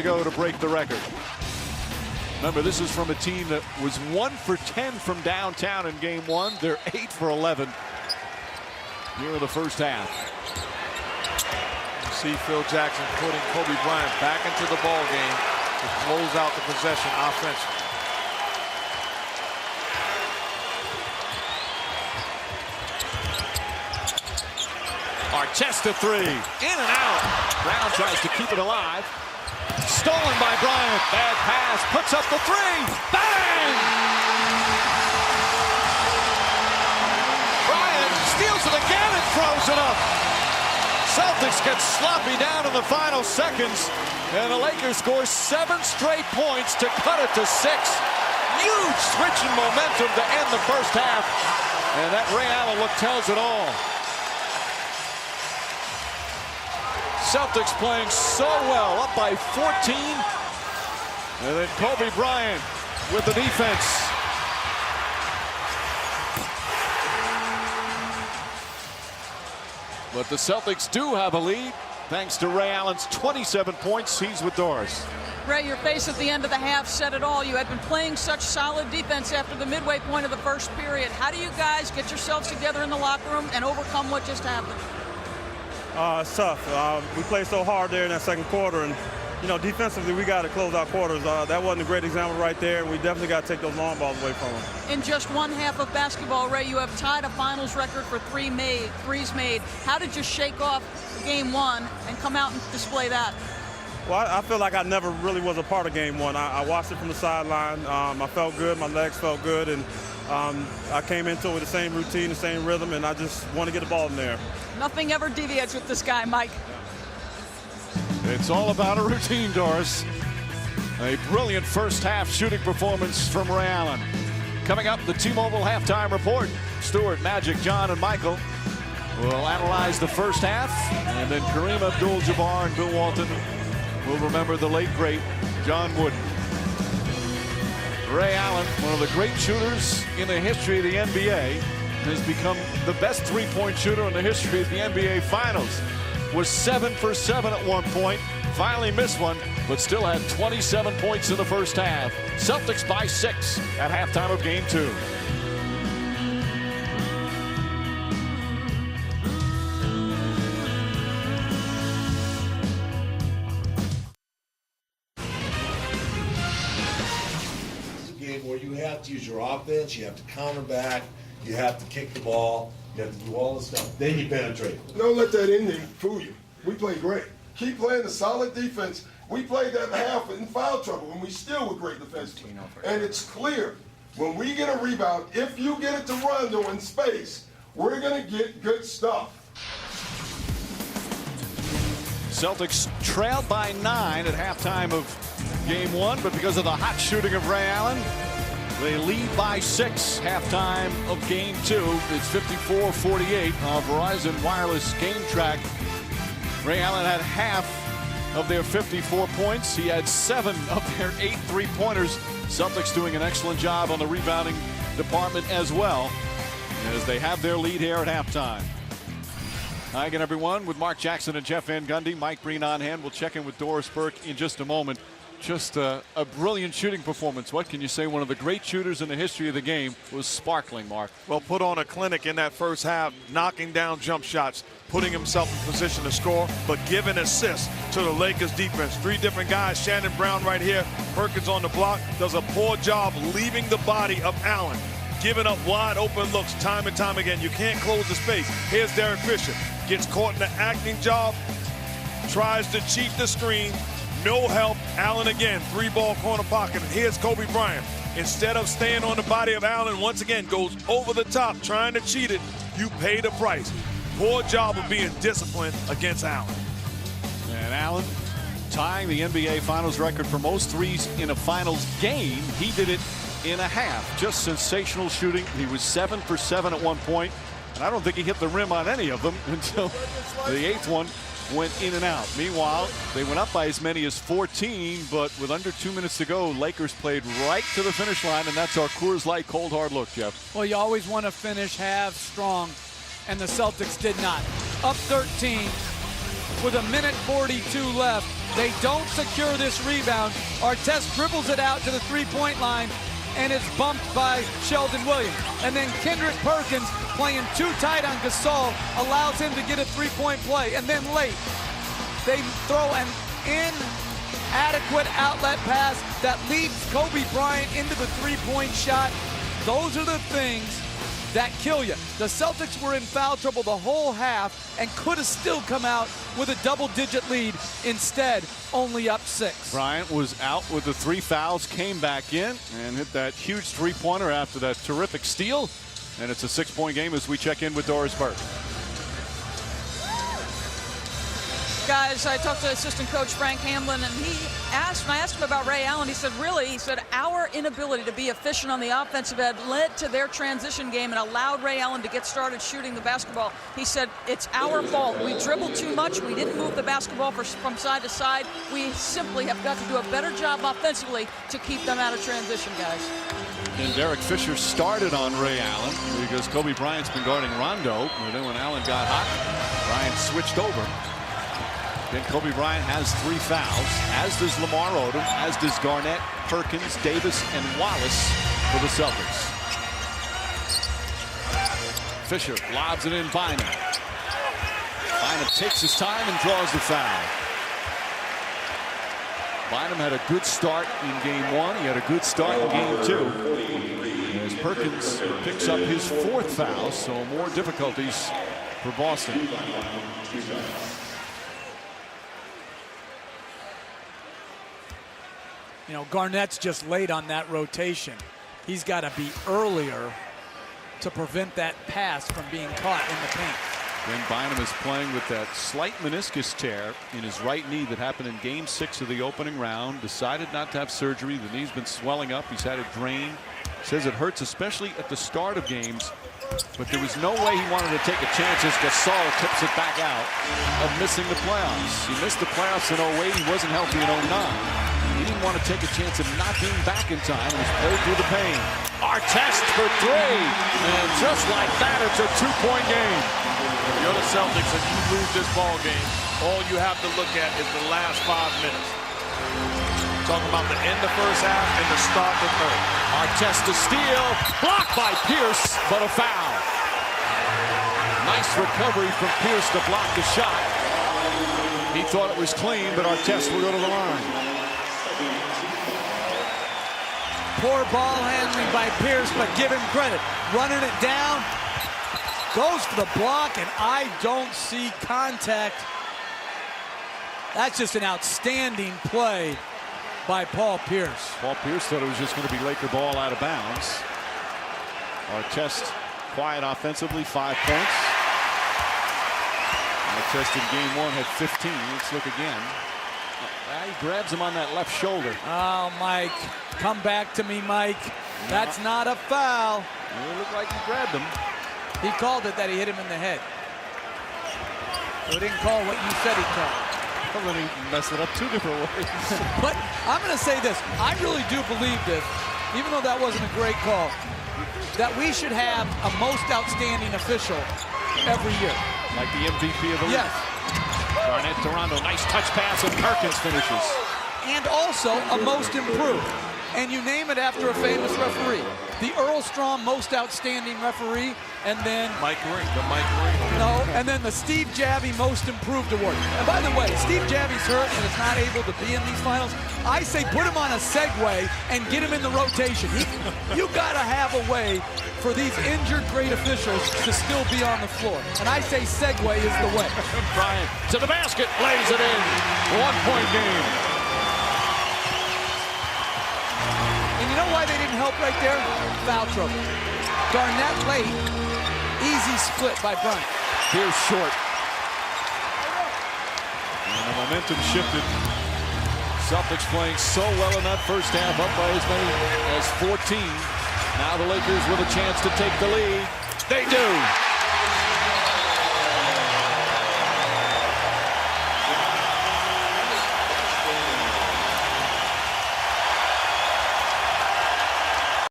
to go to break the record. Remember, this is from a team that was 1 for 10 from downtown in game 1. They're 8 for 11 here in the first half. You see Phil Jackson putting Kobe Bryant back into the ball game to close out the possession offensively. Artest to 3, in and out. Brown tries to keep it alive. Stolen by Bryant. Bad pass. Puts up the 3. Bang! Bryant steals it again and throws it up. Celtics get sloppy down in the final seconds, and the Lakers score 7 straight points to cut it to 6. Huge switch in momentum to end the first half, and that Ray Allen look tells it all. Celtics playing so well, up by 14. And then Kobe Bryant with the defense. But the Celtics do have a lead thanks to Ray Allen's 27 points. He's with Doris. Ray, your face at the end of the half said it all. You had been playing such solid defense after the midway point of the first period. How do you guys get yourselves together in the locker room and overcome what just happened? It's tough. We played so hard there in that second quarter, and defensively we got to close our quarters. That wasn't a great example right there, and we definitely got to take those long balls away from them. In just one half of basketball, Ray, you have tied a finals record for threes made. How did you shake off game 1 and come out and display that? Well, I feel like I never really was a part of game 1. I watched it from the sideline. I felt good. My legs felt good, and I came into it with the same routine, the same rhythm, and I just want to get the ball in there. Nothing ever deviates with this guy, Mike. It's all about a routine, Doris. A brilliant first half shooting performance from Ray Allen. Coming up, the T-Mobile halftime report. Stewart, Magic, John, and Michael will analyze the first half, and then Kareem Abdul-Jabbar and Bill Walton will remember the late, great John Wooden. Ray Allen, one of the great shooters in the history of the NBA, has become the best three-point shooter in the history of the NBA Finals. Was 7 for 7 at one point, finally missed one, but still had 27 points in the first half. Celtics by 6 at halftime of game 2. Where you have to use your offense, you have to counter back, you have to kick the ball, you have to do all this stuff. Then you penetrate. Don't let that ending fool you. We played great. Keep playing the solid defense. We played that half in foul trouble, and we still were great defensively. And it's clear, when we get a rebound, if you get it to Rondo in space, we're going to get good stuff. Celtics trailed by 9 at halftime of game 1, but because of the hot shooting of Ray Allen, they lead by 6 halftime of game 2. It's 54-48 on Verizon Wireless Game Track. Ray Allen had half of their 54 points. He had 7 of their 8 3-pointers. Celtics doing an excellent job on the rebounding department as well, as they have their lead here at halftime. Hi again, everyone, with Mark Jackson and Jeff Van Gundy. Mike Breen on hand. We'll check in with Doris Burke in just a moment. Just a brilliant shooting performance. What can you say? One of the great shooters in the history of the game was sparkling, Mark. Well, put on a clinic in that first half, knocking down jump shots, putting himself in position to score, but giving assists to the Lakers defense. 3 different guys, Shannon Brown right here, Perkins on the block, does a poor job leaving the body of Allen, giving up wide open looks time and time again. You can't close the space. Here's Derek Fisher, gets caught in the acting job, tries to cheat the screen. No help. Allen again, 3-ball corner pocket. Here's Kobe Bryant. Instead of staying on the body of Allen, once again goes over the top, trying to cheat it. You pay the price. Poor job of being disciplined against Allen. And Allen tying the NBA Finals record for most threes in a Finals game. He did it in a half. Just sensational shooting. He was 7 for 7 at one point, and I don't think he hit the rim on any of them until the 8th one went in and out. Meanwhile, they went up by as many as 14, but with under 2 minutes to go, Lakers played right to the finish line, and that's our Coors Light cold hard look, Jeff. Well, you always want to finish half strong, and the Celtics did not. Up 13 with a minute 42 left. They don't secure this rebound. Artest dribbles it out to the three-point line, and it's bumped by Sheldon Williams. And then Kendrick Perkins, playing too tight on Gasol, allows him to get a three-point play. And then late, they throw an inadequate outlet pass that leads Kobe Bryant into the three-point shot. Those are the things that kill you. The Celtics were in foul trouble the whole half and could have still come out with a double-digit lead. Instead, only up 6. Bryant was out with the 3 fouls, came back in and hit that huge three-pointer after that terrific steal. And it's a 6-point game as we check in with Doris Burke. Guys, I talked to assistant coach Frank Hamlin, and I asked him about Ray Allen. He said, really, he said, our inability to be efficient on the offensive end led to their transition game and allowed Ray Allen to get started shooting the basketball. He said, it's our fault. We dribbled too much. We didn't move the basketball from side to side. We simply have got to do a better job offensively to keep them out of transition, guys. And Derek Fisher started on Ray Allen because Kobe Bryant's been guarding Rondo. And then when Allen got hot, Bryant switched over. Then Kobe Bryant has 3 fouls, as does Lamar Odom, as does Garnett, Perkins, Davis, and Wallace for the Celtics. Fisher lobs it in Bynum. Bynum takes his time and draws the foul. Bynum had a good start in game 1. He had a good start in game 2. As Perkins picks up his 4th foul, so more difficulties for Boston. You know, Garnett's just late on that rotation. He's got to be earlier to prevent that pass from being caught in the paint. Then Bynum is playing with that slight meniscus tear in his right knee that happened in game 6 of the opening round. Decided not to have surgery. The knee's been swelling up. He's had it drained. Says it hurts, especially at the start of games. But there was no way he wanted to take a chance as Gasol tips it back out of missing the playoffs. He missed the playoffs in 08. He wasn't healthy in 09. He didn't want to take a chance of not being back in time. He was played through the pain. Artest for 3. And just like that, it's a 2-point game. If you're the Celtics and you lose this ball game, all you have to look at is the last 5 minutes. Talking about the end of first half and the start of third. Artest to steal. Blocked by Pierce, but a foul. Nice recovery from Pierce to block the shot. He thought it was clean, but Artest will go to the line. Poor ball handling by Pierce, but give him credit. Running it down, goes for the block, and I don't see contact. That's just an outstanding play by Paul Pierce. Paul Pierce thought it was just going to be Laker ball out of bounds. Artest quiet offensively, 5 points. Artest in game 1 had 15. Let's look again. He grabs him on that left shoulder. Oh, Mike. Come back to me, Mike. That's not a foul. It looked like he grabbed him. He called it that he hit him in the head. So he didn't call what you said he called. Well, then he messed it up 2 different ways. But I'm going to say this. I really do believe this, even though that wasn't a great call, that we should have a most outstanding official every year. Like the MVP of the league. Yes. Garnett to Rondo, nice touch pass, and Perkins finishes. And also a most improved. And you name it after a famous referee. The Earl Strom most outstanding referee, and then Mike Ring, the Mike Ring. No, and then the Steve Javie most improved award. And by the way, Steve Javie's hurt and is not able to be in these finals. I say put him on a Segway and get him in the rotation. You got to have a way for these injured great officials to still be on the floor. And I say Segway is the way. Bryant to the basket, lays it in. 1-point game. And you know why they didn't help right there? Foul trouble. Garnett late, easy split by Bryant. Here's short. And the momentum shifted. Celtics playing so well in that first half, up by as many as 14. Now the Lakers with a chance to take the lead. They do.